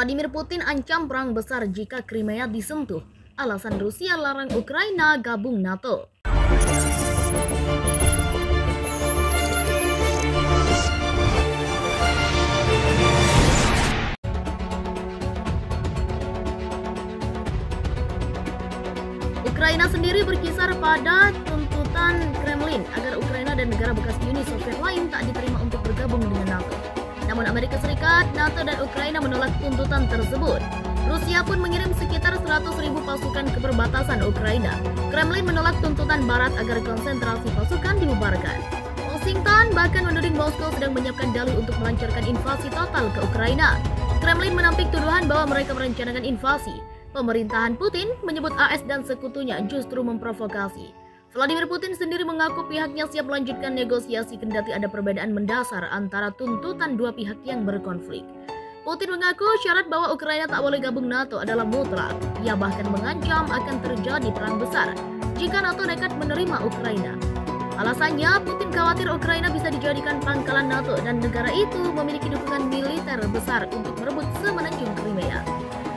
Vladimir Putin ancam perang besar jika Crimea disentuh. Alasan Rusia larang Ukraina gabung NATO. Ukraina sendiri berkisar pada tuntutan Kremlin agar Ukraina dan negara bekas Uni Soviet lain tak diterima untuk bergabung dengan NATO. Namun Amerika Serikat, NATO, dan Ukraina menolak tuntutan tersebut. Rusia pun mengirim sekitar 100.000 pasukan ke perbatasan Ukraina. Kremlin menolak tuntutan Barat agar konsentrasi pasukan dibubarkan. Washington bahkan menuding Moskow sedang menyiapkan dalih untuk melancarkan invasi total ke Ukraina. Kremlin menampik tuduhan bahwa mereka merencanakan invasi. Pemerintahan Putin menyebut AS dan sekutunya justru memprovokasi. Vladimir Putin sendiri mengaku pihaknya siap melanjutkan negosiasi kendati ada perbedaan mendasar antara tuntutan dua pihak yang berkonflik. Putin mengaku syarat bahwa Ukraina tak boleh gabung NATO adalah mutlak. Ia bahkan mengancam akan terjadi perang besar jika NATO nekat menerima Ukraina. Alasannya, Putin khawatir Ukraina bisa dijadikan pangkalan NATO dan negara itu memiliki dukungan militer besar untuk merebut semenanjung Crimea.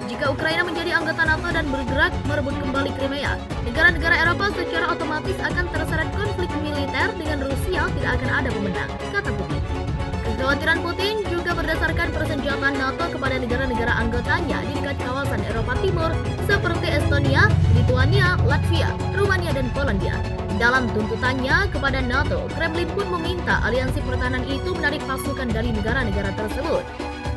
Jika Ukraina menjadi anggota NATO dan bergerak merebut kembali Crimea, negara-negara Eropa secara otomatis akan terseret konflik militer dengan Rusia, tidak akan ada pemenang, kata Putin. Kekhawatiran Putin juga berdasarkan persenjataan NATO kepada negara-negara anggotanya di dekat kawasan Eropa Timur seperti Estonia, Lituania, Latvia, Rumania, dan Polandia. Dalam tuntutannya kepada NATO, Kremlin pun meminta aliansi pertahanan itu menarik pasukan dari negara-negara tersebut.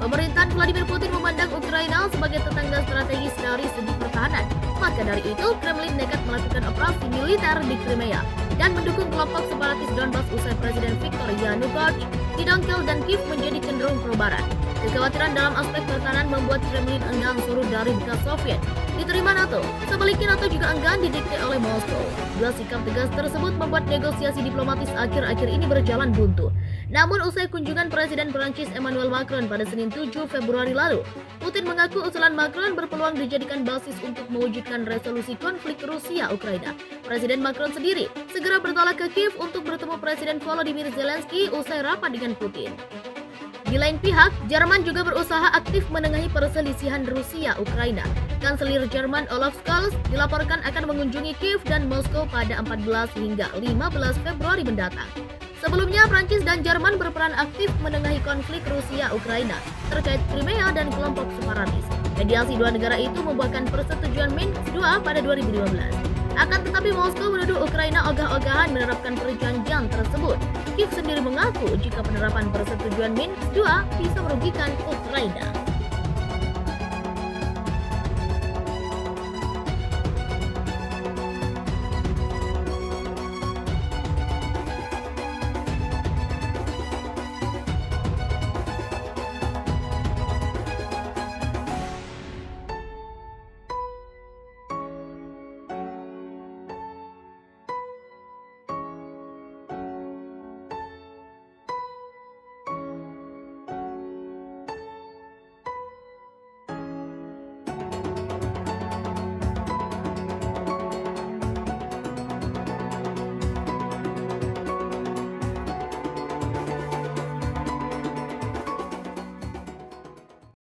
Pemerintahan Vladimir Putin memandang Ukraina sebagai tetangga strategis dari segi pertahanan. Maka dari itu, Kremlin nekat melakukan operasi militer di Crimea dan mendukung kelompok separatis Donbas usai Presiden Viktor Yanukovych didongkel dan Kiev menjadi cenderung pro-barat. Kekhawatiran dalam aspek pertahanan membuat Kremlin enggan surut dari bekas Soviet diterima NATO. Sebaliknya, NATO juga enggan didikte oleh Moskow. Dua sikap tegas tersebut membuat negosiasi diplomatis akhir-akhir ini berjalan buntu. Namun usai kunjungan Presiden Prancis Emmanuel Macron pada Senin 7 Februari lalu, Putin mengaku usulan Macron berpeluang dijadikan basis untuk mewujudkan resolusi konflik Rusia-Ukraina. Presiden Macron sendiri segera bertolak ke Kiev untuk bertemu Presiden Volodymyr Zelensky usai rapat dengan Putin. Di lain pihak, Jerman juga berusaha aktif menengahi perselisihan Rusia-Ukraina. Kanselir Jerman Olaf Scholz dilaporkan akan mengunjungi Kiev dan Moskow pada 14 hingga 15 Februari mendatang. Sebelumnya, Prancis dan Jerman berperan aktif menengahi konflik Rusia-Ukraina terkait Crimea dan kelompok separatis. Mediasi dua negara itu membuahkan persetujuan Minsk II pada 2015. Akan tetapi Moskow menuduh Ukraina ogah-ogahan menerapkan perjanjian tersebut. Kiev sendiri mengaku jika penerapan persetujuan Minsk II bisa merugikan Ukraina.